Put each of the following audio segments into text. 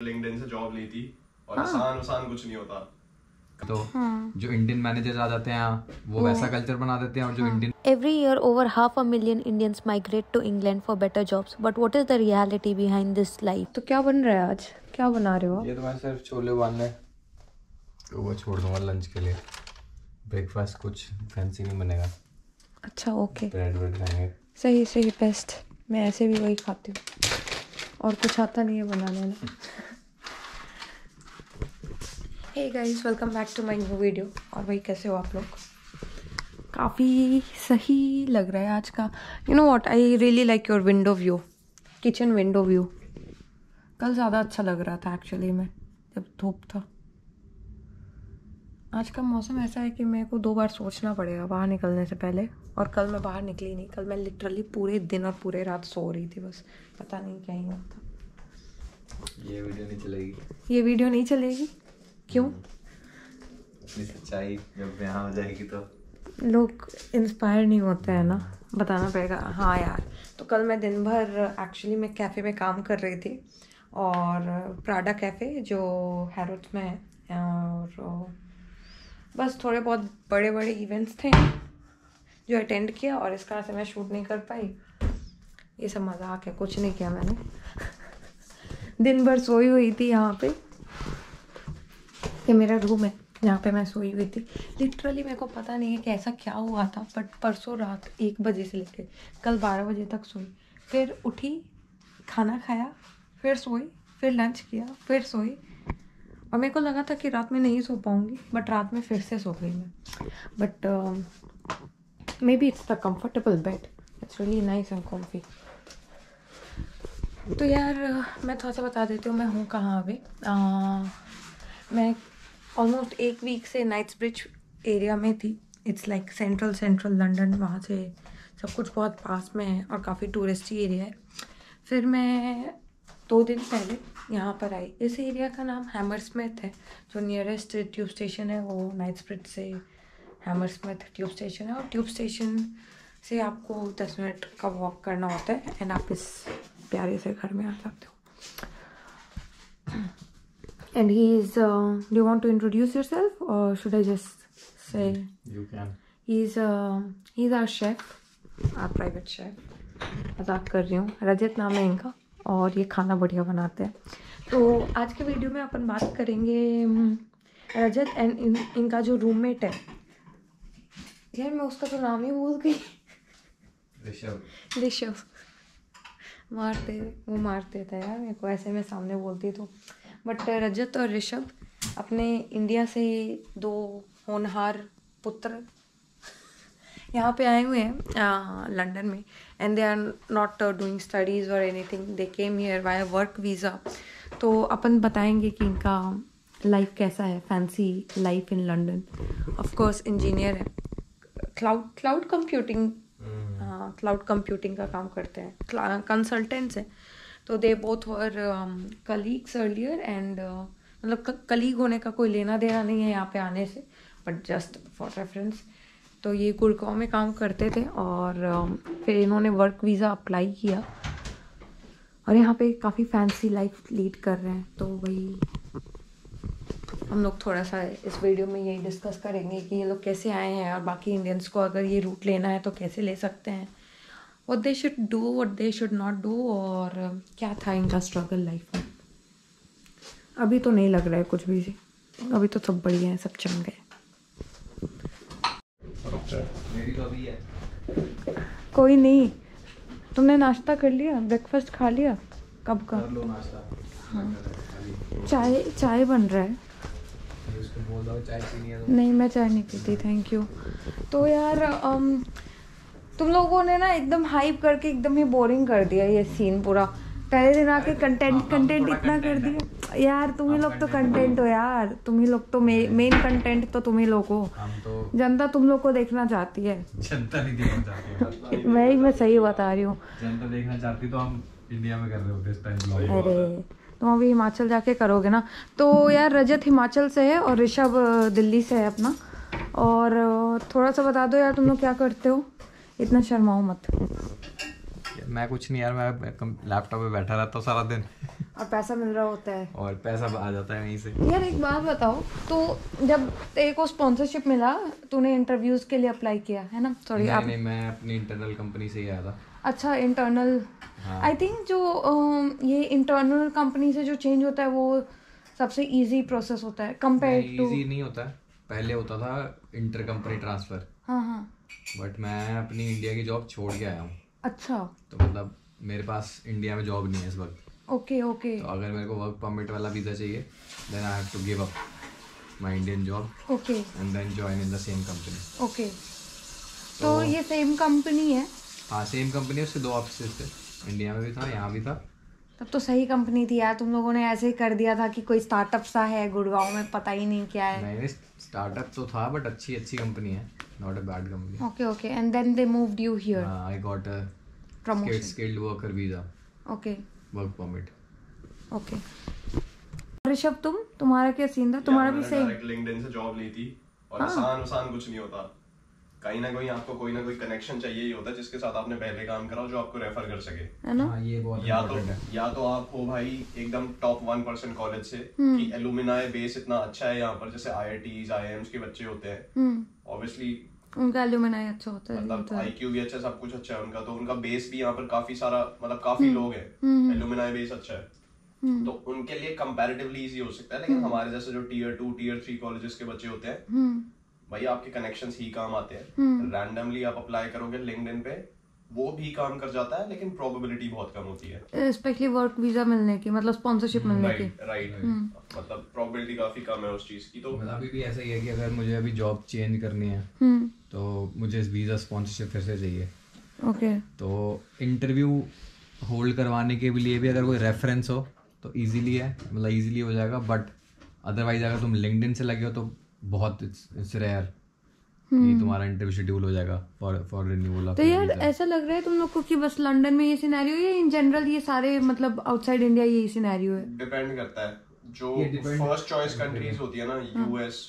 LinkedIn से job ली थी और आसान कुछ नहीं होता। तो जो इंडियन मैनेजर्स आ जाते हैं वो वैसा कल्चर बना देते हैं और जो Indian Every year, over 500,000 Indians migrate to England for better jobs. But what is the reality behind this life? तो क्या बन रहा है आज? क्या बना रहे हो? ये तो मैं सिर्फ छोले उबालने तो वो छोड़ दूंगा लंच के लिए। ब्रेकफास्ट कुछ फैंसी नहीं बनेगा। अच्छा ओके, ब्रेड खाएंगे। सही सही बेस्ट। मैं ऐसे भी वही खाती हूँ और कुछ आता नहीं है बनाने में। Hey guys, welcome back to my new video. और भाई कैसे हो आप लोग? काफ़ी सही लग रहा है आज का। You know what, I really like your window view, kitchen window view. कल ज़्यादा अच्छा लग रहा था एक्चुअली में जब धूप था। आज का मौसम ऐसा है कि मेरे को 2 बार सोचना पड़ेगा बाहर निकलने से पहले। और कल मैं बाहर निकली नहीं। कल मैं लिटरली पूरे दिन और पूरे रात सो रही थी, बस पता नहीं क्या ही होता। ये वीडियो नहीं चलेगी। ये वीडियो नहीं चलेगी? क्यों? सच्चाई जब यहाँ हो जाएगी तो लोग इंस्पायर नहीं होते हैं ना, बताना पड़ेगा। हाँ यार, तो कल मैं दिन भर एक्चुअली मैं कैफ़े में काम कर रही थी, और प्राडा कैफ़े जो हैरोड्स में है। और बस थोड़े बहुत बड़े बड़े इवेंट्स थे जो अटेंड किया, और इस कारण से मैं शूट नहीं कर पाई। ये सब मजाक है, कुछ नहीं किया मैंने। दिन भर सोई हुई थी यहाँ पे। ये मेरा रूम है जहाँ पे मैं सोई हुई थी। लिटरली मेरे को पता नहीं है कि ऐसा क्या हुआ था, बट परसों रात 1 बजे से लेकर कल 12 बजे तक सोई। फिर उठी, खाना खाया, फिर सोई, फिर लंच किया, फिर सोई। और मेरे को लगा था कि रात में नहीं सो पाऊँगी, बट रात में फिर से सो गई मैं। But may be it's the comfortable bed, it's really nice and comfy. तो यार मैं थोड़ा सा बता देती हूँ मैं हूँ कहाँ अभी। मैं ऑलमोस्ट 1 वीक से नाइट्सब्रिज एरिया में थी। It's like central London. वहाँ से सब कुछ बहुत पास में है और काफ़ी टूरिस्टी एरिया है। फिर मैं 2 दिन पहले यहाँ पर आई। इस एरिया का नाम हैमरस्मिथ है। जो नियरेस्ट ट्यूब स्टेशन है वो नाइट्सब्रिज से हैमरस्मिथ ट्यूब स्टेशन है। और ट्यूब स्टेशन से आपको 10 मिनट का वॉक करना होता है एंड आप इस प्यारे से घर में आ जाते हो। And he is, do you want to introduce yourself or should I just say? You can. He's our chef, our private chef. मजाक कर रही हूँ। रजत नाम है इनका और ये खाना बढ़िया बनाते हैं। तो आज के वीडियो में अपन बात करेंगे रजत एंड इनका जो रूममेट है। यार मैं उसका तो नाम ही भूल गई। ऋषभ। वो मारते थे यार मेरे को ऐसे मैं सामने बोलती तो। बट रजत और ऋषभ अपने इंडिया से 2 होनहार पुत्र यहाँ पे आए हुए हैं लंदन में। And they are not doing studies और anything, they came here via work visa. तो अपन बताएंगे कि इनका लाइफ कैसा है, fancy life in London. Of course engineer है, क्लाउड कंप्यूटिंग का काम करते हैं, कंसल्टेंट्स हैं। तो they both were colleagues earlier and मतलब कलीग होने का कोई लेना देना नहीं है यहाँ पे आने से, बट जस्ट फॉर रेफरेंस। तो ये गुड़गांव में काम करते थे और फिर इन्होंने वर्क वीज़ा अप्लाई किया और यहाँ पे काफ़ी फैंसी लाइफ लीड कर रहे हैं। तो वही हम लोग थोड़ा सा इस वीडियो में यही डिस्कस करेंगे कि ये लोग कैसे आए हैं और बाकी इंडियंस को अगर ये रूट लेना है तो कैसे ले सकते हैं, what they should do, what they should not do, और क्या था इनका स्ट्रगल लाइफ में। अभी तो नहीं लग रहा है कुछ भी, अभी तो सब बढ़िया है, सब चम गए। मेरी तो अभी है। कोई नहीं, तुमने नाश्ता कर लिया, ब्रेकफास्ट खा लिया? कब का? कर लो नाश्ता। हाँ, चाय बन रहा है। उसको बोल दो चाय पीनी है तो। नहीं मैं चाय नहीं पीती, थैंक यू। तो यार तुम लोगों ने ना एकदम हाइप करके एकदम ही बोरिंग कर दिया ये सीन पूरा। पहले दिन आके कंटेंट इतना कर दिया यार। तुम ही लोग तो कंटेंट हो यार, तुम ही लोग तो मेन कंटेंट तो तुम ही लोग हो। जनता तुम लोग को देखना चाहती है। जनता नहीं देखना चाहती। मैं सही बता रही हूँ। जनता देखना चाहती तो हम इंडिया में कर रहे होते इस टाइम। अरे तुम अभी हिमाचल जाके करोगे ना। तो यार रजत हिमाचल से है और ऋषभ दिल्ली से है अपना। और थोड़ा सा बता दो यार तुम लोग क्या करते हो, इतना शर्माओ मत। मैं कुछ नहीं यार, मैं लैपटॉप पे बैठा रहता हूँ सारा दिन। और पैसा मिल रहा होता है और पैसा आ जाता है वहीं से। यार एक बात बताओ, तो जब तेरे को स्पॉन्सरशिप मिला तूने इंटरव्यूज के लिए अप्लाई किया है ना? सॉरी नहीं, मैं अपनी इंटरनल कंपनी से ही आया था। अच्छा, इंटरनल। आई थिंक जो ये इंटरनल कंपनी से जो चेंज होता है वो सबसे इजी प्रोसेस होता है कंपेयर टू। इजी नहीं होता है, पहले होता था इंटर कंपनी ट्रांसफर। हाँ हाँ। बट मैं अपनी इंडिया की जॉब छोड़ के आया हूँ। अच्छा। तो मतलब मेरे पास इंडिया में जॉब नहीं है इस वक्त। Okay okay. तो अगर मेरे को वर्क परमिट वाला वीज़ा चाहिए then I have to give up my Indian job okay and then join in the same company. Okay. तो ये सेम कंपनी है? हाँ सेम कंपनी है, उससे 2 ऑफिस थे, इंडिया में भी था यहाँ भी था। तब तो सही कंपनी थी यार, तुम लोगों ने ऐसे ही कर दिया था कि कोई स्टार्टअप सा है गुड़गांव में, पता ही नहीं क्या है। नहीं स्टार्टअप तो था बट अच्छी कंपनी है, not a bad company. Okay okay. And then they moved you here. I got a promotion. Skilled worker visa, okay work permit. Okay. Rishabh तुम्हारा क्या सीन था? तुम्हारा भी सेम? डायरेक्ट लिंक्डइन से जॉब ली थी और आसान कुछ नहीं होता। कहीं ना कहीं आपको कोई ना कोई कनेक्शन चाहिए ही होता है जिसके साथ आपने पहले काम करा जो आपको रेफर कर सके, है ना? हाँ, ये बहुत या तो आप हो भाई एकदम टॉप 1% कॉलेज से कि एलुमिनाई बेस इतना अच्छा है यहाँ पर, जैसे IITs IIMs के बच्चे होते हैं, ऑब्वियसली उनका एलुमिनाई अच्छा होता है, मतलब IQ भी अच्छा, सब कुछ अच्छा है उनका, तो उनका बेस भी यहाँ पर काफी सारा, मतलब काफी लोग हैं, एलुमिनाई बेस अच्छा है, तो उनके लिए कंपैरेटिवली इजी हो सकता है। लेकिन हमारे जैसे जो Tier 2 Tier 3 कॉलेजेस के बच्चे होते हैं, भाई आपके कनेक्शंस ही काम आते हैं। रैंडमली आप अप्लाई करोगे लिंक्डइन पे, वो भी काम कर जाता है, लेकिन प्रोबेबिलिटी बहुत कम होती है, स्पेशली वर्क वीजा मिलने की, मतलब स्पॉन्सरशिप मिलने की। राइट। मतलब प्रोबेबिलिटी काफी कम है उस चीज की। तो मतलब अभी भी ऐसा ही है कि अगर मुझे अभी जॉब चेंज करनी है तो मुझे वीज़ा स्पॉन्सरशिप फिर से चाहिए। ओके। तो इंटरव्यू होल्ड करवाने के लिए भी अगर कोई रेफरेंस हो तो इजीली है, मतलब इजीली हो जाएगा। बट अदरवाइज अगर तुम लिंक्डइन से लगे हो तो बहुत इट्स रेयर कि तुम्हारा इंटरव्यू शेड्यूल हो जाएगा फॉर रिन्यूअल। तो यार ऐसा लग रहा है तुम लोग को कि बस लंदन में ये सिनेरियो है या इन जनरल ये सारे मतलब आउटसाइड इंडिया यही सिनेरियो है? डिपेंड करता है। जो फर्स्ट चॉइस कंट्रीज होती है ना, US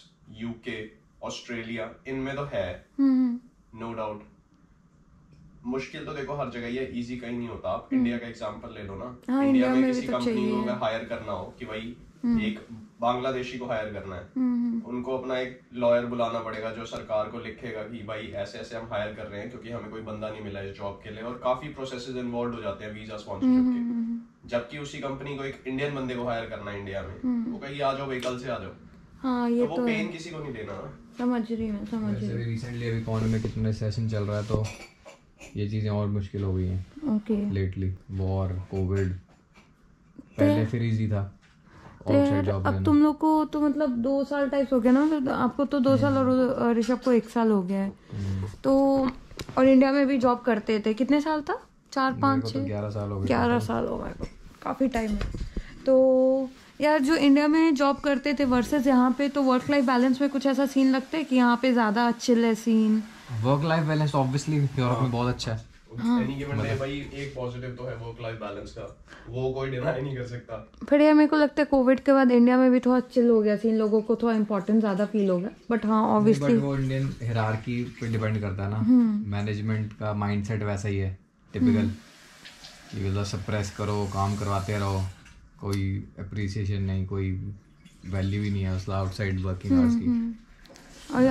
UK ऑस्ट्रेलिया, इनमें तो है नो डाउट। मुश्किल तो देखो हर जगह ही है, इजी कहीं नहीं होता। आप इंडिया का एग्जांपल ले लो ना। हाँ, इंडिया में किसी कंपनी को अगर हायर करना हो कि भाई एक बांग्लादेशी को हायर करना है, उनको अपना एक लॉयर बुलाना पड़ेगा जो सरकार को लिखेगा कि भाई ऐसे ऐसे हम हायर कर रहे हैं क्योंकि हमें कोई बंदा नहीं मिला इस जॉब के लिए, और काफी प्रोसेसेस इन्वॉल्व हो जाते हैं वीजा स्पॉन्सरशिप के। जबकि उसी कंपनी को एक इंडियन बंदे को हायर करना है इंडिया में, वो कहीं आ जाओ भाई, कल से आ जाओ। हाँ, ये तो वो पेन किसी को नहीं देना ना। समझ रही हूँ। रिसेंटली अभी इकोनॉमी में कितना सेशन चल रहा है तो ये चीज़ें और मुश्किल हो गई हैं। ओके। लेटली वॉर, कोविड, पहले फिर इजी था तो यार अब तुम लोग को तो मतलब 2 साल टाइप्स हो गया ना, तो आपको तो 2 साल और ऋषभ को 1 साल हो गया है। तो और इंडिया में भी जॉब करते थे, कितने साल था? 4 5 6 11 साल हो गए। 11 साल हो गए, काफ़ी टाइम है। तो यार जो इंडिया में जॉब करते थे वर्सेस यहाँ पे, तो वर्क लाइफ बैलेंस में कुछ ऐसा सीन लगता है कि यहाँ पे ज़्यादा चिल है scene? Work life balance obviously Europe में बहुत अच्छा है। एनी गिवन डे भाई एक पॉजिटिव तो है वर्क लाइफ बैलेंस का, वो कोई डिनाई नहीं कर सकता। फिर यार मेरे को लगता है कोविड के बाद इंडिया में भी थोड़ा चिल हो गया सीन, लोगों को थोड़ा इम्पोर्टेंस ज़्यादा फील हो गया। बट हाँ ऑब्वियसली वो इंडियन हिरार्की पे डिपेंड करता है ना, मैनेजमेंट का माइंडसेट वैसा ही है टिपिकल, कि मतलब सप्रेस करो, काम करवाते रहो, कोई अप्रिसिएशन नहीं, कोई वैल्यू ही नहीं है उसका आउटसाइड वर्किंग आवर्स की। और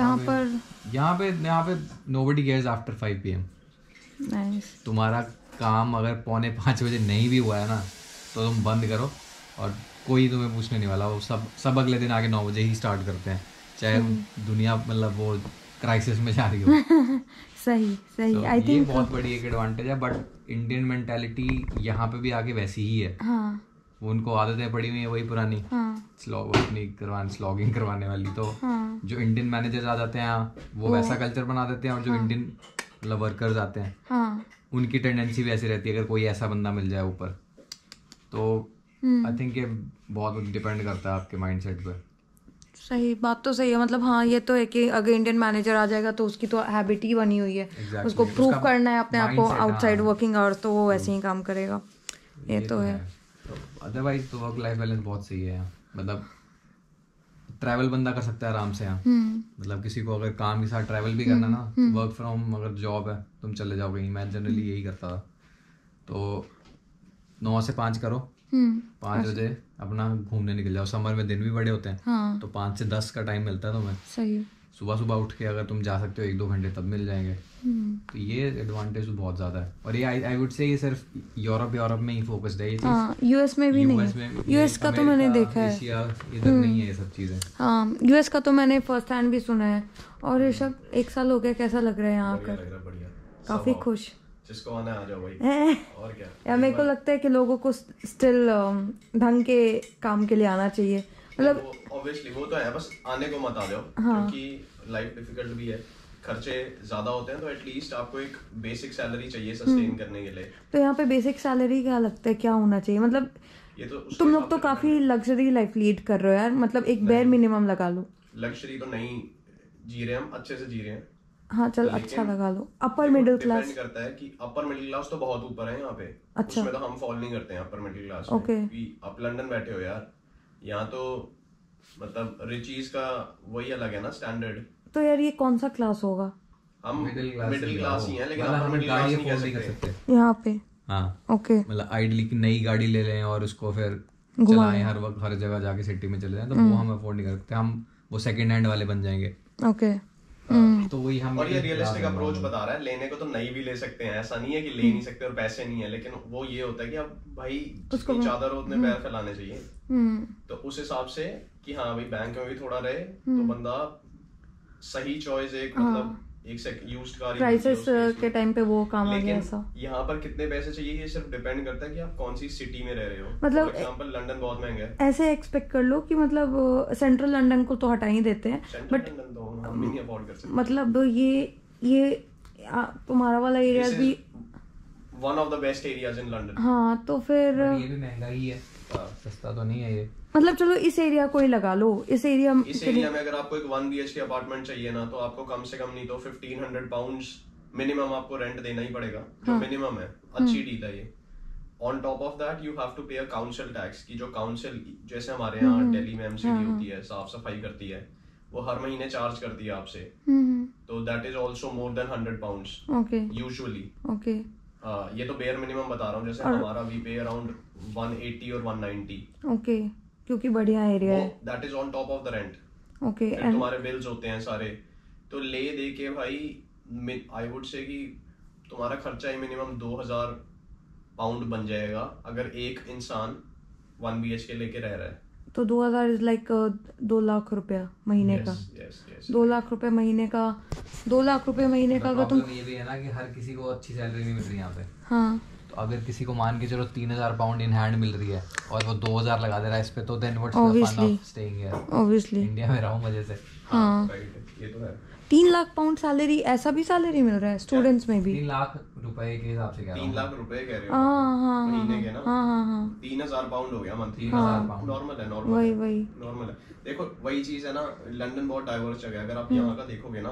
यहाँ पे nobody cares after 5 PM। Nice. तुम्हारा काम अगर 4:45 बजे नहीं भी हुआ है ना तो तुम बंद करो और कोई तुम्हें पूछने नहीं वाला। वो सब अगले दिन आके 9 बजे ही स्टार्ट करते हैं, चाहे दुनिया मतलब वो क्राइसिस में जा रही हो। सही आई ये बहुत बड़ी एक एडवांटेज है। बट इंडियन मेंटालिटी यहाँ पे भी आके वैसी ही है। हाँ। उनको आदतें पड़ी हुई है वही पुरानी, स्लॉगिंग करवाने वाली। तो जो इंडियन मैनेजर्स आ जाते हैं वो वैसा कल्चर बना देते हैं, और जो इंडियन मतलब वर्कर्स आते हैं उनकी टेंडेंसी भी ऐसी रहती है अगर कोई ऐसा बंदा मिल जाए ऊपर। तो आई थिंक ये बहुत डिपेंड करता है आपके माइंडसेट पे। सही बात तो सही है। मतलब हाँ ये तो है कि अगर इंडियन मैनेजर आ जाएगा तो उसकी तो हैबिट ही बनी हुई है, उसको प्रूव करना है अपने आप को आउटसाइड वर्किंग आवर्स, तो वो वैसे ही काम करेगा। ये तो है। अदरवाइज तो वर्क लाइफ बैलेंस बहुत सही है। मतलब ट्रैवल बंदा कर सकता है आराम से यहाँ। मतलब किसी को अगर काम के साथ ट्रैवल भी करना ना, वर्क फ्रॉम अगर जॉब है तुम चले जाओ कहीं, मैं जनरली यही करता था। तो 9 से 5 करो, 5 बजे अपना घूमने निकल जाओ। समर में दिन भी बड़े होते हैं, हाँ तो 5 से 10 का टाइम मिलता है तुम्हें। सही। सुबह सुबह उठ के अगर तुम जा सकते हो 1-2 घंटे तब मिल जाएंगे। तो ये एडवांटेज तो बहुत ज़्यादा है। और ये आई वुड से ये सिर्फ यूरोप में ही फोकस्ड है ये चीज़। हाँ यूएस में भी नहीं है। यूएस का तो मैंने देखा है, एशिया इधर नहीं है ये सब चीज़ें। हाँ यूएस का तो मैंने फर्स्ट हैंड भी सुना है। और ऋषभ 1 साल हो गया, कैसा लग रहा है यहाँ बढ़िया आकर? लग रहा है, बढ़िया। काफी खुश। जिसको आना है आ जाओ भाई। और क्या या मेरे को लगता है कि लोगों को स्टिल ढंग के काम के लिए आना चाहिए, मतलब ऑब्वियसली वो तो है, बस आने को मत आ जाओ। क्योंकि लाइफ डिफिकल्ट भी है, खर्चे ज्यादा होते हैं, तो एटलीस्ट आपको एक बेसिक सैलरी चाहिए सस्टेन करने के लिए। तो यहाँ पे बेसिक सैलरी क्या लगता है क्या होना चाहिए? मतलब ये तो तुम लोग तो काफी लग्जरी लाइफ लीड कर रहे हो यार, मतलब एक बेयर मिनिमम लगा लो। लग्जरी तो नहीं जी रहे हम, अच्छे से जी रहे हैं। हाँ चल अच्छा लगा लो। अपर मिडिल क्लास डिपेंड करता है कि अपर मिडिल क्लास तो बहुत ऊपर है यहाँ पे। अच्छा। उसमें तो हम फॉल नहीं करते हैं अपर मिडिल क्लास में। ओके। कि आप लंदन बैठे हो यार, यहाँ तो मतलब रिचीज का वही अलग है ना स्टैंडर्ड। तो यार ये कौन सा क्लास होगा? हम मिडिल क्लास ही हैं, लेकिन मतलब अपर हम मिडिल गाड़ी क्लास नहीं अफोर्ड नहीं कह कर सकते। सकते। यहाँ पे हाँ ओके। मतलब आइडली की नई गाड़ी ले लें और उसको फिर चलाएं हर वक्त हर जगह जाके सिटी में चले जाएं, तो वो हम अफोर्ड नहीं कर सकते। हम वो सेकंड हैंड वाले बन जाएंगे। ओके। तो वही हम और ये रियलिस्टिक अप्रोच बता रहा है, लेने को तो नई भी ले सकते हैं, ऐसा नहीं है कि ले नहीं सकते और पैसे नहीं है, लेकिन वो ये होता है कि अब भाई जितनी चादर हो उतने पैर फैलाने चाहिए। तो उस हिसाब से कि हाँ भाई बैंक में भी थोड़ा रहे तो बंदा सही चॉइस एक मतलब एक यूज्ड कार क्राइसिस के टाइम पे वो काम आ गया ऐसा। यहाँ पर कितने पैसे चाहिए ये सिर्फ डिपेंड करता है कि आप कौन सी सिटी में रह रहे हो। मतलब फॉर एग्जांपल लंदन बहुत महंगा है। ऐसे एक्सपेक्ट कर लो कि मतलब सेंट्रल लंदन को तो हटा ही देते हैं, सेंट्रल लंदन तो हम भी नहीं अफोर्ड कर सकते। मतलब ये तुम्हारा वाला एरिया भी one of the best areas in London. हाँ तो फिर ये भी महंगा ही है, सस्ता तो नहीं है ये। मतलब चलो इस एरिया को ही लगा लो। इस एरिया में अगर आपको एक 1 BHK अपार्टमेंट चाहिए ना, तो आपको कम से कम नहीं तो 1500 पाउंड्स मिनिमम आपको रेंट देना ही पड़ेगा, जो मिनिमम है। अच्छी डील है ये। On top of that you have to pay a council tax, की जो काउंसिल जैसे हमारे यहाँ दिल्ली में एमसीडी होती है, साफ सफाई करती है, वो हर महीने चार्ज करती है आपसे। तो that is also more than 100 pounds usually. Okay. ये तो बेयर मिनिमम बता रहा हूँ, जैसे हमारा वी पे अराउंड 180 और 190। ओके, क्योंकि बढ़िया एरिया है। That is on top of the rent. Okay. फिर तुम्हारे बिल्स होते हैं सारे, तो ले दे के भाई आई वुड से कि तुम्हारा खर्चा ही मिनिमम 2000 पाउंड बन जाएगा अगर एक इंसान 1 BHK लेके रह रहा है। तो 2000 इज लाइक 2 लाख रुपया महीने का। 2 लाख रुपए महीने का, 2 लाख रुपए महीने का अगर तुम। ये भी है ना कि हर किसी को अच्छी सैलरी नहीं मिल रही यहाँ पे। हाँ। तो अगर किसी को मान के चलो 3000 पाउंड इन हैंड मिल रही है और वो 2000 लगा दे रहा है इस पे, तो then what's the fun of staying here? Obviously India में रहूं मजे से। हाँ ये तो है। 3 लाख पाउंड सैलरी, ऐसा भी सैलरी मिल रहा है स्टूडेंट्स में भी? 3 लाख रुपए के हिसाब से कह रहा हूं। 3 लाख रुपए कह रहे हो हाँ महीने के ना? हाँ 3000 पाउंड हो गया मंथली। 3000 पाउंड नॉर्मल है, वही नॉर्मल है। देखो वही चीज है ना, लंदन बहुत डाइवर्स जगह है। अगर आप यहाँ का देखोगे ना,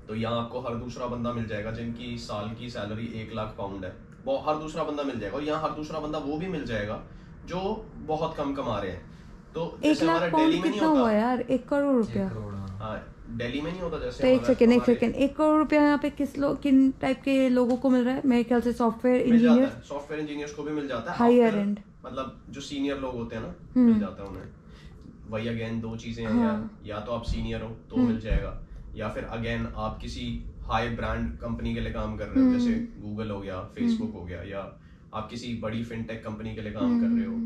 तो यहाँ आपको हर दूसरा बंदा मिल जाएगा जिनकी साल की सैलरी 1 लाख पाउंड है, वो हर दूसरा बंदा मिल जाएगा। और यहाँ हर दूसरा बंदा वो भी मिल जाएगा जो बहुत कम कमा रहे हैं। तो 1 लाख पाउंड कितना हुआ यार? 1 करोड़ रुपया। हाँ, दिल्ली में नहीं होता जैसे। तो एक सेकेंड 1 करोड़ रुपया यहाँ पे किन टाइप के लोगों को मिल रहा है? मेरे ख्याल से सॉफ्टवेयर इंजीनियर्स को भी मिल जाता है, हायर एंड, मतलब जो सीनियर लोग होते हैं ना, मिल जाता है उन्हें। वही अगेन 2 चीजें हैं, या तो आप सीनियर हो तो मिल जाएगा, या फिर अगेन आप किसी हाई ब्रांड कंपनी के लिए काम कर रहे हो, जैसे गूगल हो गया, फेसबुक हो गया, या आप किसी बड़ी फिनटेक कंपनी के लिए काम कर रहे हो,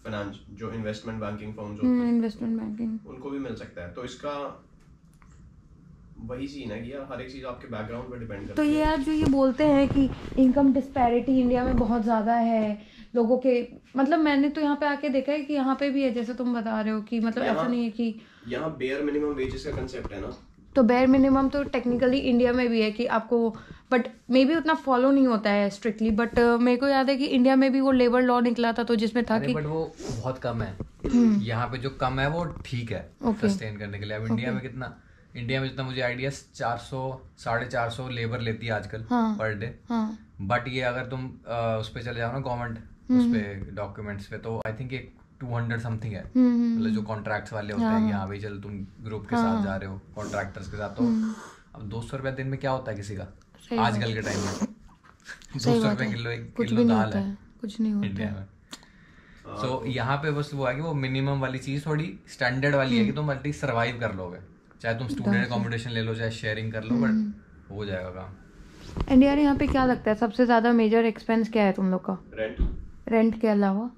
फाइनेंस जो इन्वेस्टमेंट बैंकिंग फर्म्स होती हैं, इन्वेस्टमेंट बैंकिंग, उनको भी मिल सकता है। तो इसका वही सीन है कि यार हर एक चीज आपके बैकग्राउंड पे डिपेंड करती है। तो ये यार जो ये बोलते हैं कि इनकम डिस्पैरिटी इंडिया में बहुत ज़्यादा है लोगों के, मतलब मैंने तो यहाँ पे आके देखा है कि यहाँ पे भी है, जैसे तुम बता रहे हो कि मतलब ऐसा नहीं है कि यहाँ बेयर मिनिमम वेजेस का कंसेप्ट है ना। तो बेयर मिनिमम तो टेक्निकली इंडिया में भी है कि आपको, बट मे बी उतना फॉलो नहीं होता है स्ट्रिक्टली। बट मेरे को याद है कि इंडिया में भी वो लेबर लॉ निकला था, तो जिसमें था कि बट वो बहुत कम है। यहाँ पे जो कम है वो ठीक है सस्टेन करने के लिए। अब इंडिया में कितना, इंडिया में जितना मुझे आइडिया 400-450 लेबर लेती है आजकल पर डे। बट ये अगर तुम उस पे चले जाओ ना गवर्नमेंट उस पे डॉक्यूमेंट्स पे, तो आई थिंक एक 200 समथिंग है। मतलब जो कॉन्ट्रैक्ट्स वाले होते हैं कि हाँ भाई चल तुम ग्रुप के साथ जा रहे हो कॉन्ट्रैक्टर्स के साथ, तो अब 200 रुपया दिन में क्या होता है किसी का आजकल के टाइम में? 200 रुपये किलो एक किलो दाल है कुछ नहीं होता इंडिया में। सो यहाँ पे बस वो है कि वो मिनिमम वाली चीज थोड़ी स्टैंडर्ड वाली है कि तुम एटलीस्ट सर्वाइव कर लोगे, चाहे तुम स्टूडेंट अकोमोडेशन ले लो चाहे शेयरिंग कर लो, बट हो जाएगा काम। एंड यार यहाँ पे क्या लगता है सबसे ज्यादा मेजर एक्सपेंस क्या है तुम लोग का? रेंट के अलावा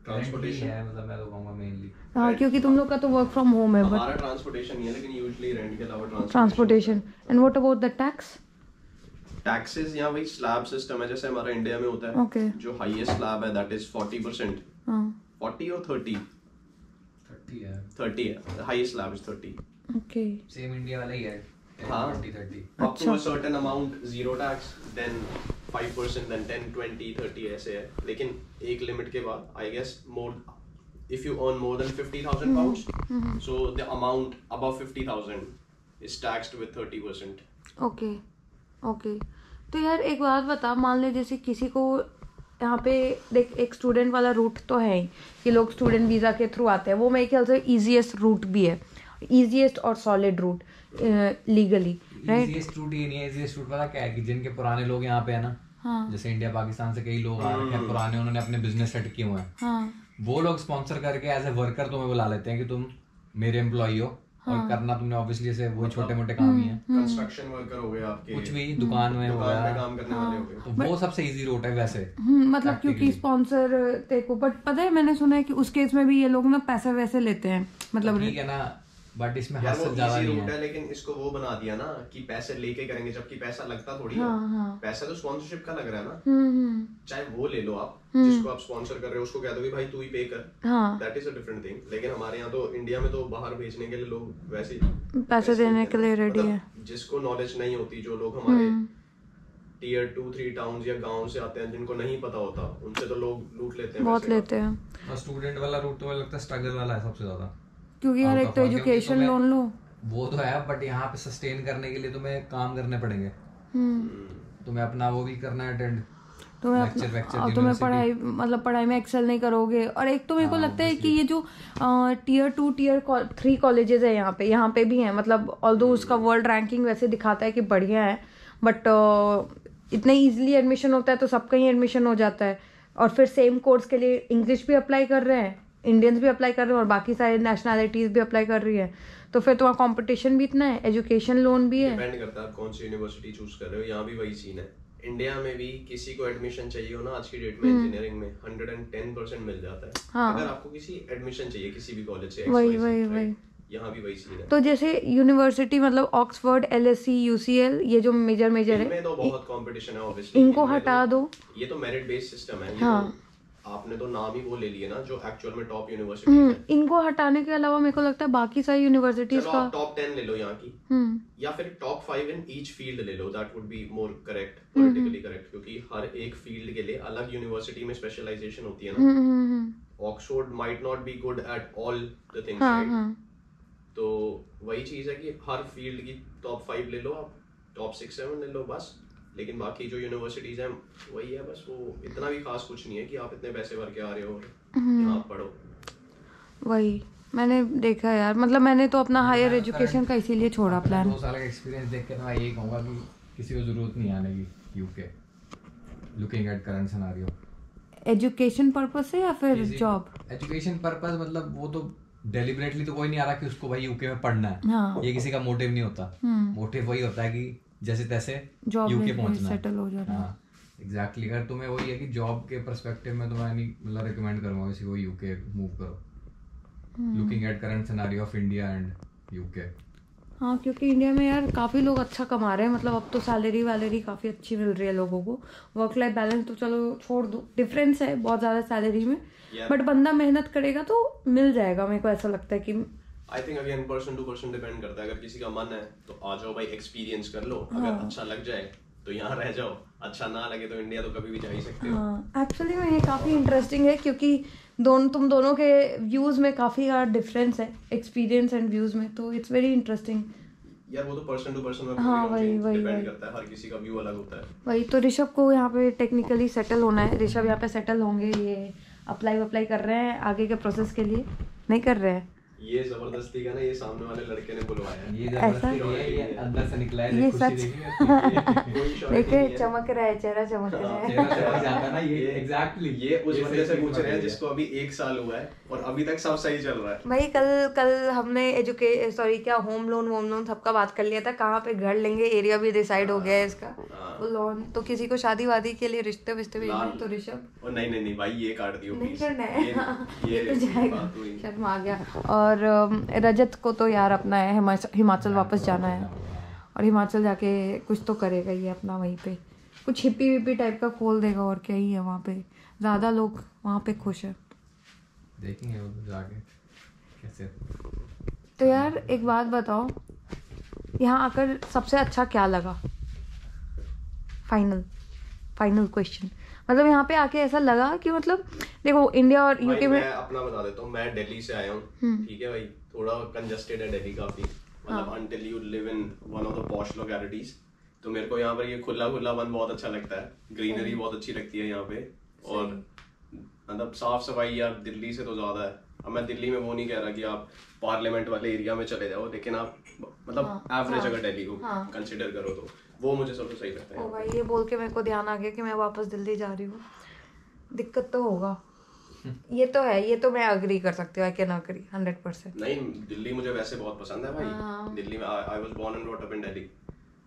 ट्रांसपोर्टेशन है, मतलब मैं तो कहूँगा मेनली। हाँ, क्योंकि तुम लोग का तो वर्क फ्रॉम होम है, हमारा ट्रांसपोर्टेशन ही है, लेकिन यूजुअली रेंट के अलावा transportation. And what about the tax? Taxes यहाँ वही स्लैब सिस्टम है जैसे हमारा इंडिया में होता है। Okay. जो हाईएस्ट स्लैब है दैट इज 40%। हाँ 40 और 30 है 30 है, highest slab is 30। Okay. Same India वाला ही है, हाँ 20-30। Up to a certain amount zero tax, then 5%, then 10, 20, 30 ऐसे है। लेकिन एक लिमिट के बाद I guess more if you earn more than 50,000 pounds, so the amount above 50,000 is taxed with 30%. Okay okay. तो यार एक बात बता, मान ले जैसे किसी को यहाँ पे देख, एक स्टूडेंट वाला रूट तो है ही कि लोग स्टूडेंट वीज़ा के थ्रू आते हैं, वो मेरे ख्याल से ईजीएस्ट रूट भी है, ईजीएस्ट और solid route legally, right? Easiest route ये नहीं है, ईजीएस्ट रूट वाला क्या है कि जिनके पुराने लोग यहाँ पे है ना, हाँ जैसे इंडिया पाकिस्तान से कई लोग आ रखे हैं पुराने, उन्होंने अपने बिजनेस सेट किए हुए हैं, हाँ वो लोग स्पॉन्सर करके एज ए वर्कर तुम्हें बुला लेते हैं कि तुम मेरे एम्प्लॉई हो, और करना तुमने ऑब्वियसली जैसे वो छोटे मोटे काम ही है, कंस्ट्रक्शन वर्कर हो गए आपके, कुछ भी दुकान में हो दुकान पे गया, काम करने वाले हो गए। तो वो सबसे इजी रूट है वैसे। मतलब क्योंकि स्पॉन्सर देखो, बट पता है मैंने सुना है कि उस केस में भी ये लोग ना पैसे वैसे लेते हैं, मतलब ठीक है ना, बट इसमें यार वो हसल ज्यादा easy नहीं route है। है, लेकिन इसको वो बना दिया ना कि पैसे लेके करेंगे, जबकि पैसा लगता थोड़ी हाँ, है। हाँ। पैसा तो स्पॉन्सरशिप का लग रहा है ना, हम्म। चाहे वो ले लो आप, जिसको आप स्पॉन्सर कर रहे हो उसको कह दो कि भाई तू ही पे कर, हाँ that is a different thing. लेकिन हमारे यहाँ तो इंडिया में तो बाहर भेजने के लिए लोग वैसे ही पैसे देने के लिए रेडी मतलब है। जिसको नॉलेज नहीं होती, जो लोग हमारे टियर 2-3 टाउन्स या गांव से आते हैं, जिनको नहीं पता होता, उनसे तो लोग लूट लेते हैं, बहुत पैसे। लेते हैं, और स्टूडेंट वाला रूट तो मुझे लगता है स्ट्रगल वाला है सबसे ज्यादा, क्योंकि यार Out एक of तो all, क्योंकि एजुकेशन तुम्हें- लोन लो, वो तो है, बट यहाँ पे सस्टेन करने के लिए तुम्हें काम करने पड़ेंगे, तुम्हें अपना वो भी करना है अटेंड, तुम्हें लेक्चर और तुम्हें पढ़ाई, मतलब पढ़ाई में एक्सेल नहीं करोगे। और एक तो मेरे को लगता है कि ये जो टियर 2 टियर 3 कॉलेजेस है यहाँ पे भी हैं, मतलब ऑल्दो उसका वर्ल्ड रैंकिंग वैसे दिखाता है कि बढ़िया है, बट इतने इजीली एडमिशन होता है तो सबका ही एडमिशन हो जाता है। और फिर सेम कोर्स के लिए इंग्लिश भी अप्लाई कर रहे हैं, इंडियंस भी अप्लाई कर रहे हैं, और बाकी सारे नेशनैलिटीज भी अप्लाई कर रही है, तो फिर तुम्हारा कंपटीशन भी इतना है, एजुकेशन लोन भी है। डिपेंड करता है आप कौन सी यूनिवर्सिटी चूज कर रहे हो। यहाँ भी वही सीन है, इंडिया में भी किसी को एडमिशन चाहिए हो ना आज की डेट में इंजीनियरिंग में 110% मिल जाता है। हाँ। अगर आपको किसी एडमिशन चाहिए किसी भी कॉलेज से, वही XYZ, वही right? वही यहाँ भी वही सीन है। तो जैसे यूनिवर्सिटी मतलब ऑक्सफोर्ड, LSE, UCL, ये जो मेजर है, इनमें तो बहुत कंपटीशन है ऑब्वियसली, इनको हटा दो। ये तो मेरिट बेस्ड सिस्टम है। ये हाँ। तो आपने तो नाम ही वो ले लिए ना, जो एक्चुअल में टॉप यूनिवर्सिटी है। इनको हटाने के अलावा मेरे को लगता है बाकी सारी यूनिवर्सिटीज चलो का आप टॉप 10 ले लो यहाँ की, या फिर टॉप 5 इन ईच फील्ड ले लो, that would be more correct, politically correct, क्योंकि हर एक फील्ड के लिए अलग यूनिवर्सिटी में स्पेशलाइजेशन होती है ना। Oxford might not be good at all the things, right? तो वही चीज है कि हर फील्ड की टॉप 5 ले लो आप, टॉप 6-7 ले लो बस। लेकिन बाकी जो यूनिवर्सिटीज हैं वही है बस, वो इतना भी खास कुछ नहीं है कि आप इतने पैसे भर के आ रहे हो और यहाँ पढ़ो। वही मैंने देखा यार, मतलब मैंने तो अपना हायर एजुकेशन का इसीलिए छोड़ा प्लान। 2 साल का एक्सपीरियंस देख के मैं यही कहूँगा कि किसी को जरूरत नहीं आने की UK, looking at current scenario. Education purpose से या फिर जॉब? एजुकेशन पर्पस मतलब वो तो डेलिबरेटली तो कोई नहीं आ रहा कि उसको भाई यूके में पढ़ना है, हाँ। ये किसी का मोटिव नहीं होता। मोटिव वही होता है कि जैसे तैसे जॉब यूके में पहुंचना सेटल हो जाना। हाँ एग्जैक्टली। अगर तुम्हें वही है कि जॉब के पर्सपेक्टिव में तो मैं नहीं मतलब रिकमेंड करूंगा किसी को यूके मूव करो, looking at current scenario of India and UK. हाँ, क्योंकि इंडिया में यार काफ़ी लोग अच्छा कमा रहे हैं, मतलब अब तो सैलरी वैलरी काफ़ी अच्छी मिल रही है लोगों को। वर्क लाइफ बैलेंस तो चलो छोड़ दो, डिफरेंस है बहुत ज़्यादा सैलरी में, बट बंदा मेहनत करेगा तो मिल जाएगा। मेरे को ऐसा लगता है कि I think again person to person depend करता है। अगर किसी का मन है तो आ जाओ भाई, एक्सपीरियंस कर लो, अगर अच्छा लग जाए तो यहाँ रह जाओ, अच्छा ना लगे तो इंडिया तो कभी भी जा ही सकते हो। हाँ, एक्चुअली में ये काफ़ी इंटरेस्टिंग है क्योंकि तुम दोनों के व्यूज़ में काफ़ी ज़्यादा डिफरेंस है, एक्सपीरियंस एंड व्यूज़ में, तो इट्स वेरी इंटरेस्टिंग। यार वो तो पर्सन टू पर्सन में डिपेंड करता है, हर किसी का व्यू अलग होता है। वही तो ऋषभ को यहाँ पे टेक्निकली सेटल होना है, ऋषभ यहाँ पे सेटल होंगे, ये अप्लाई कर रहे हैं आगे के प्रोसेस के लिए, नहीं कर रहे हैं? ये जबरदस्ती का ना, ये सामने वाले लड़के ने बुलवाया है। ये जबरदस्ती नहीं है, ये अंदर से निकला है। ये खुशी सच देखिए देखिए चमक रहा है, चेहरा चमक रहा है। चेहरा चमक जाता है ना, ये एग्जैक्टली ये उस बंदे से पूछ रहे हैं जिसको अभी 1 साल हुआ है और अभी तक सब सही चल रहा है। भाई कल हमने होम लोन सबका बात कर लिया था, कहाँ पे घर लेंगे, एरिया भी डिसाइड हो गया है इसका, वो लोन। तो किसी को शादी वादी के लिए रिश्ते विश्ते भी तो ऋषभ और नहीं भाई ये काट दियो नहीं please। करना है, ये तो बात जाएगा, हुई। शर्म आ गया। और रजत को तो यार अपना है हिमाचल वापस जाना है, और हिमाचल जाके कुछ तो करेगा ये अपना, वहीं पे कुछ हिप्पी विप्पी टाइप का खोल देगा, और क्या ही है वहाँ पे, ज़्यादा लोग वहाँ पे खुश है। देखेंगे वो जाके कैसे। तो यार एक बात बताओ, यहाँ आकर सबसे अच्छा क्या लगा? फाइनल क्वेश्चन, मतलब यहाँ पे आके ऐसा लगा कि मतलब देखो इंडिया और यूके में, मैं अपना बता देता हूँ, मैं दिल्ली से आया हूँ, ठीक है भाई, थोड़ा कंजस्टेड है दिल्ली काफी, मतलब until you live in one of the posh localities, तो मेरे को यहाँ पर ये खुला वन बहुत अच्छा लगता है, ग्रीनरी बहुत अच्छी लगती है यहाँ पे, और मतलब साफ सफाई यार दिल्ली से तो ज्यादा है। अब मैं दिल्ली में वो नहीं कह रहा कि आप पार्लियामेंट वाले एरिया में चले जाओ, लेकिन आप मतलब एवरेज अगर दिल्ली को कंसिडर करो तो वो मुझे सबसे सही लगता है। ओ भाई ये बोल के मेरे को ध्यान आ गया कि मैं वापस दिल्ली जा रही हूँ, दिक्कत तो होगा, ये तो है, ये तो मैं अग्री कर सकती हूँ, आई कैन अग्री 100%। नहीं दिल्ली मुझे वैसे बहुत पसंद है भाई, दिल्ली में I was born and brought up in Delhi,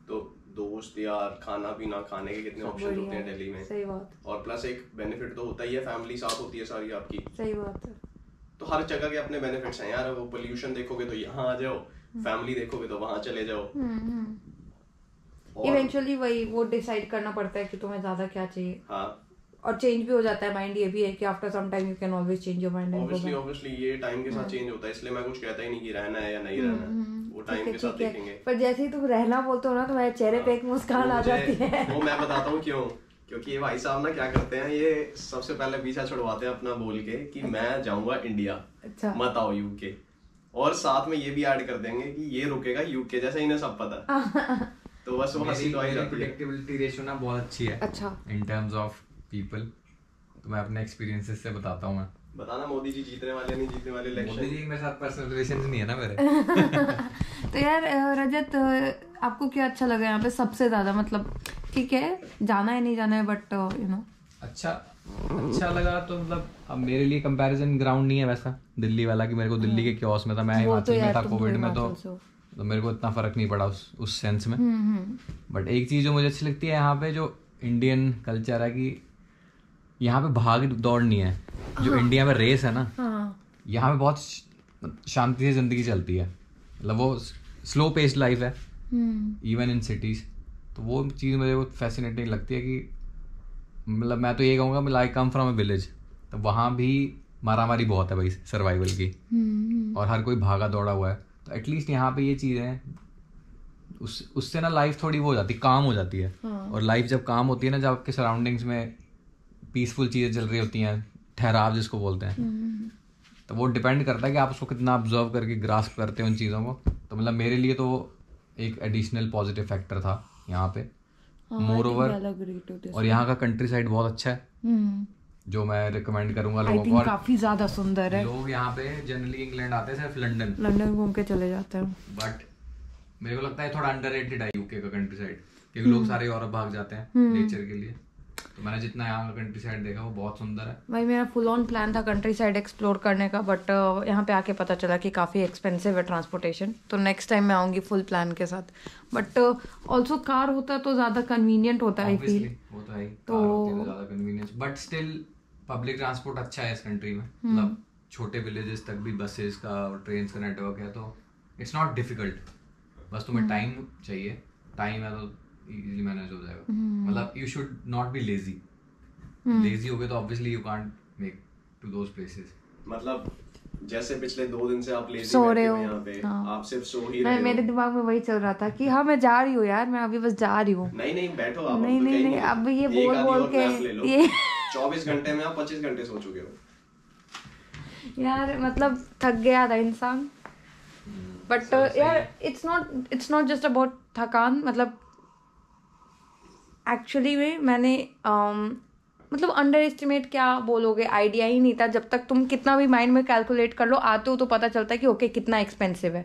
तो दोस्त यार, खाना पीना, खाने के कितने ऑप्शन होते हैं दिल्ली में, सही बात, और प्लस एक बेनिफिट तो होता ही है, फैमिली साथ होती है सारी आपकी, सही बात है। तो हर जगह के अपने बेनिफिट्स हैं यार। वो पोल्यूशन देखोगे तो यहाँ आ जाओ, फैमिली देखोगे तो वहां चले जाओ, इवेंचुअली वही वो डिसाइड करना पड़ता है कि तुम्हें ज्यादा क्या चाहिए, हाँ, और चेंज भी हो जाता है माइंड, ये भी है कि after some time you can always change your mind. Obviously ये टाइम के साथ चेंज होता है, इसलिए मैं कुछ कहता ही नहीं कि रहना है या नहीं रहना है, वो टाइम के साथ देखेंगे। पर जैसे ही तुम रहना बोलते हो ना, तुम्हारे चेहरे पे एक मुस्कान आ जाती है। वो मैं बताता हूँ क्यों, क्योंकि ये भाई साहब ना क्या करते हैं, ये सबसे पहले पीछा छुड़वाते हैं अपना बोल के कि मैं जाऊंगा इंडिया, अच्छा मत आओ यूके, और साथ में ये भी ऐड कर देंगे कि ये रुकेगा यूके, जैसे इन्हें सब पता है। तो बस वो हंसी तो आ ही जाती है। प्रेडिक्टेबिलिटी रेशियो ना बहुत अच्छी है, अच्छा, इन टर्म्स ऑफ पीपल। तो मैं अपने एक्सपीरियंसेस से बताता हूँ। मैं बताना मोदी जी जीतने वाले नहीं जीतने वाले इलेक्शन। मोदी जी मेरे साथ पर्सनल रिलेशंस नहीं है ना मेरे। तो यार रजत आपको क्या अच्छा लगा यहाँ पे सबसे ज्यादा? मतलब ठीक है जाना है नहीं जाना है, बट यू नो अच्छा लगा तो मतलब अब मेरे लिए कंपैरिजन ग्राउंड नहीं है वैसा दिल्ली वाला कि मेरे को दिल्ली के क्योस में था, मैं हिमाचल में था कोविड में, तो मेरे को इतना फर्क नहीं पड़ा उस सेंस में। बट एक चीज़ जो मुझे अच्छी लगती है यहाँ पे, जो इंडियन कल्चर है कि यहाँ पे भाग दौड़ नहीं है, जो इंडिया में रेस है ना, यहाँ पे बहुत शांति से जिंदगी चलती है, मतलब वो स्लो पेस्ड लाइफ है इवन इन सिटीज। तो वो चीज़ मुझे बहुत फैसिनेटिंग लगती है कि मतलब मैं तो ये कहूँगा, मैं like come from A village, तो वहाँ भी मारामारी बहुत है भाई सर्वाइवल की, और हर कोई भागा दौड़ा हुआ है। तो एटलीस्ट यहाँ पे ये चीज़ है, उससे ना लाइफ थोड़ी वो हो जाती है, काम हो जाती है। और लाइफ जब काम होती है ना, जब आपके सराउंडिंग्स में पीसफुल चीज़ें चल रही होती हैं, ठहराव जिसको बोलते हैं, तो वो डिपेंड करता है कि आप उसको कितना ऑब्जर्व करके ग्रास्प करते हो उन चीज़ों को। तो मतलब मेरे लिए तो एक एडिशनल पॉजिटिव फैक्टर था यहाँ पे, मोर ओवर। और यहाँ का कंट्री साइड बहुत अच्छा है, जो मैं रिकमेंड करूंगा लोगों को। और काफी ज्यादा सुंदर है। लोग यहाँ पे जनरली इंग्लैंड आते हैं सिर्फ लंदन घूम के चले जाते हैं, बट मेरे को लगता है थोड़ा अंडररेटेड है यूके का कंट्री साइड, क्योंकि लोग सारे यूरोप भाग जाते हैं नेचर के लिए। तो मैंने जितना यहाँ का कंट्री साइड देखा वो बहुत सुंदर है भाई। मेरा फुल ऑन प्लान था कंट्री साइड एक्सप्लोर करने का, बट यहाँ पे आके पता चला कि काफ़ी एक्सपेंसिव है ट्रांसपोर्टेशन। तो नेक्स्ट टाइम मैं आऊँगी फुल प्लान के साथ, बट ऑल्सो कार होता तो ज़्यादा कन्वीनियंट होता है, फील वो तो है, कार होती है ज़्यादा convenience, but still public transport अच्छा है इस कंट्री में। मतलब छोटे विलेजेस तक भी बसेस का और ट्रेन का नेटवर्क है, तो इट्स नॉट डिफिकल्ट, बस तुम्हें टाइम चाहिए। टाइम है तो इजीली मैनेज हो जाएगा। मतलब you should not be lazy हो गए तो obviously you can't make to those places. मतलब जैसे पिछले 2 दिन से आप लेजी सो बैठे रहे हो हो यहाँ पे, हाँ। आप सिर्फ सो ही रहे हो। मेरे दिमाग में वही चल रहा था कि हाँ मैं जा रही हूँ यार, मैं अभी बस जा रही हूँ। नहीं बैठो आप, नहीं अब ये बोल के ये 24 घंटे में आप 25 घंटे सो चुके हो यार, मतलब थक गया था इंसान। बट यार इट्स नॉट जस्ट अबाउट थकान। मतलब एक्चुअली में मैंने मतलब अंडर एस्टिमेट क्या बोलोगे, आइडिया ही नहीं था। जब तक तुम कितना भी माइंड में कैलकुलेट कर लो, आते हो तो पता चलता है कि ओके कितना एक्सपेंसिव है।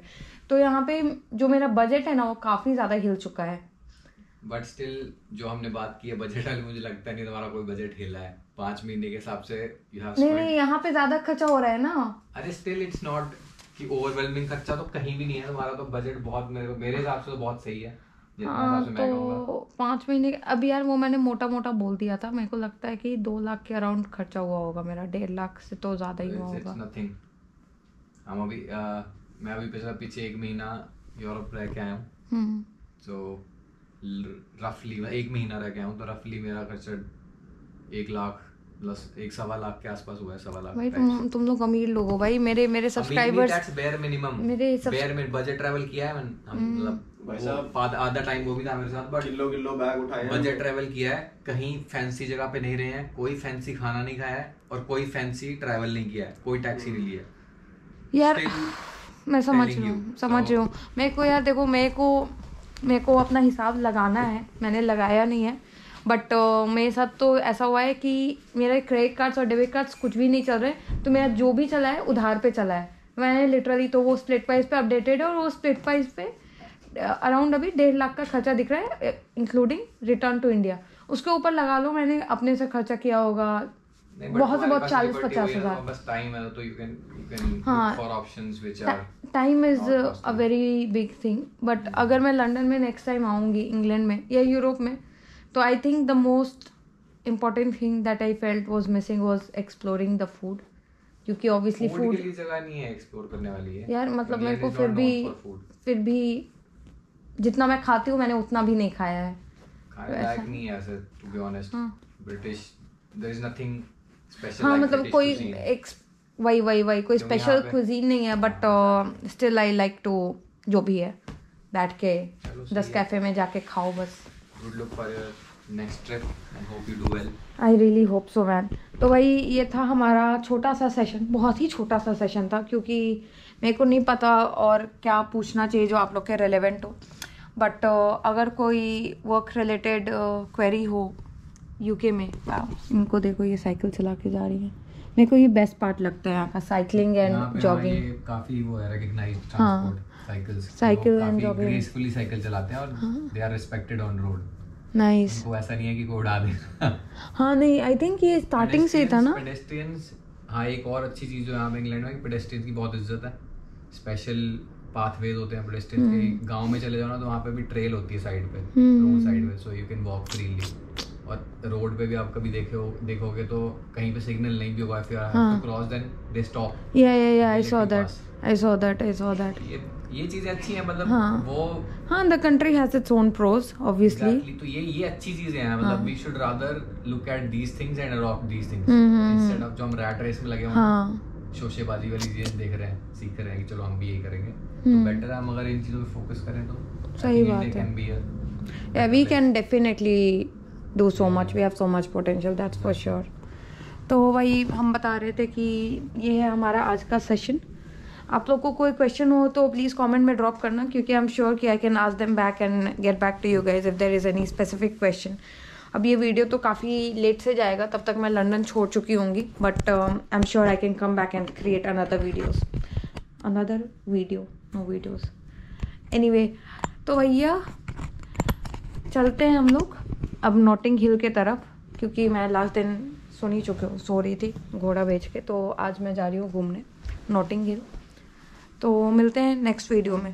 तो यहाँ पे जो मेरा बजट है ना वो काफ़ी ज़्यादा हिल चुका है। बट स्टिल जो हमने बात की है बजट वाली, मुझे लगता नहीं तुम्हारा कोई बजट हिला है 5 महीने के हिसाब से। नहीं, यहाँ पे ज़्यादा खर्चा हो रहा है ना। अरे स्टिल इट्स नॉट कि ओवरवेलमिंग खर्चा तो कहीं भी नहीं है तुम्हारा। तो बजट बहुत मेरे हिसाब से तो बहुत सही है। हाँ, तो 5 महीने अभी यार वो मैंने मोटा मोटा बोल दिया था। मेरे को लगता है कि 2 लाख के अराउंड खर्चा हुआ होगा मेरा, 1.5 लाख से तो ज़्यादा ही हुआ होगा। नथिंग। हम अभी मैं अभी पीछे 1 महीना यूरोप रह के आया हूँ। तो रफली 1 महीना रह के आया हूँ, तो रफली मेरा खर्चा 1 लाख प्लस 1.25 लाख के आसपास हुआ है। 1.25 लाख भाई तुम लोग अमीर लोग हो भाई। मेरे सब्सक्राइबर्स बेयर मिनिमम, बेयर में बजट ट्रैवल किया है मैंने, मतलब आधा टाइम वो भी था मेरे साथ। बट किलो बैग उठाए, बजट ट्रैवल किया है, कहीं फैंसी जगह पे नहीं रहे हैं, कोई फैंसी खाना नहीं खाया है और कोई फैंसी ट्रैवल नहीं किया है, कोई टैक्सी नहीं लिया यार। मैं समझ रही हूँ। मेरे को यार देखो, मेरे को अपना हिसाब लगाना है, मैंने लगाया नहीं है। बट मेरे साथ तो ऐसा हुआ है कि मेरे क्रेडिट कार्ड्स और डेबिट कार्ड्स कुछ भी नहीं चल रहे, तो मेरा जो भी चला है उधार पे चला है। मैंने लिटरली तो वो स्प्लिट प्राइस पे अपडेटेड है, और वो स्प्लिट प्राइस पे अराउंड अभी 1.5 लाख का खर्चा दिख रहा है, इंक्लूडिंग रिटर्न टू इंडिया। उसके ऊपर लगा लो मैंने अपने से खर्चा किया होगा बहुत से बहुत 40-50 हज़ार। बस टाइम है तो you can look for options which are time is a very big thing. But अगर मैं लंदन में नेक्स्ट टाइम आऊँगी, इंग्लैंड में या यूरोप में, तो I think the most important thing that I felt was missing was exploring the food. क्योंकि obviously food के लिए जगह नहीं है एक्सप्लोर करने वाली है यार। मतलब मेरे को फिर भी जितना मैं खाती हूँ मैंने उतना भी नहीं खाया है। खाने लायक नहीं है ऐसे, to be honest. British there is nothing special. हाँ, मतलब कोई वही कोई स्पेशल क्विजीन नहीं है। But still I like to जो भी है बैठ के 10 कैफे में जाके खाओ बस। Good luck for your next trip and hope you do well. I really hope so man. तो भाई ये था हमारा छोटा सा सेशन, बहुत ही छोटा सा सेशन था, क्योंकि मेरे को नहीं पता और क्या पूछना चाहिए जो आप लोग के रेलेवेंट हो। बट अगर कोई वर्क रिलेटेड क्वेरी हो यूके में, इनको देखो ये साइकिल चला के जा रही है। मेरे को ये बेस्ट पार्ट लगता है यहाँ का, साइकिलिंग एंड जॉगिंग। काफी वो है recognised transport. Cycle and jogging gracefully cycle चलाते हैं और they are respected on road. Nice. वो ऐसा नहीं है कि कोई उड़ा दे। हाँ नहीं, आई थिंक ये स्टार्टिंग से था ना पेडेस्ट्रियंस। हाँ, एक और अच्छी चीज जो यहाँ पे इंग्लैंड में, पेडेस्ट्रियंस की बहुत इज्जत है। स्पेशल पाथवेज होते हैं पेडेस्ट्रियंस के। गांव में चले जाओ ना तो वहाँ पे भी ट्रेल होती है साइड पे, रोड साइड पे, so you can walk freely. और रोड पे भी आप कभी देखोगे तो कहीं पे सिग्नल नहीं भी होगा, if you have to cross then they stop. Yeah, I saw that. ये चीजें अच्छी हैं, मतलब वो the country has its own pros obviously. Exactly. तो ये अच्छी चीजें हैं, मतलब we should rather look at these things and adopt these things instead of जो हम रैट रेस में लगे हों, शोशेबाजी वाली चीजें देख रहे हैं, सीख रहे हैं कि चलो हम भी यही करेंगे। तो बेटर है हम अगर इन चीजों पे फोकस करें तो सही बात है। Yeah, we can definitely do so much. We have so much potential, that's for sure. तो वही हम बता रहे थे कि ये है हमारा आज का सेशन। आप लोग को कोई क्वेश्चन हो तो प्लीज़ कमेंट में ड्रॉप करना, क्योंकि आई एम श्योर कि I can ask them back and get back to you guys if there is any specific question. अब ये वीडियो तो काफ़ी लेट से जाएगा, तब तक मैं लंदन छोड़ चुकी होंगी, but I am sure I can come back and create another videos. Anyway, तो भैया चलते हैं हम लोग अब नॉटिंग हिल के तरफ, क्योंकि मैं लास्ट दिन सो रही थी घोड़ा बेच के। तो आज मैं जा रही हूँ घूमने नॉटिंग हिल। तो मिलते हैं नेक्स्ट वीडियो में।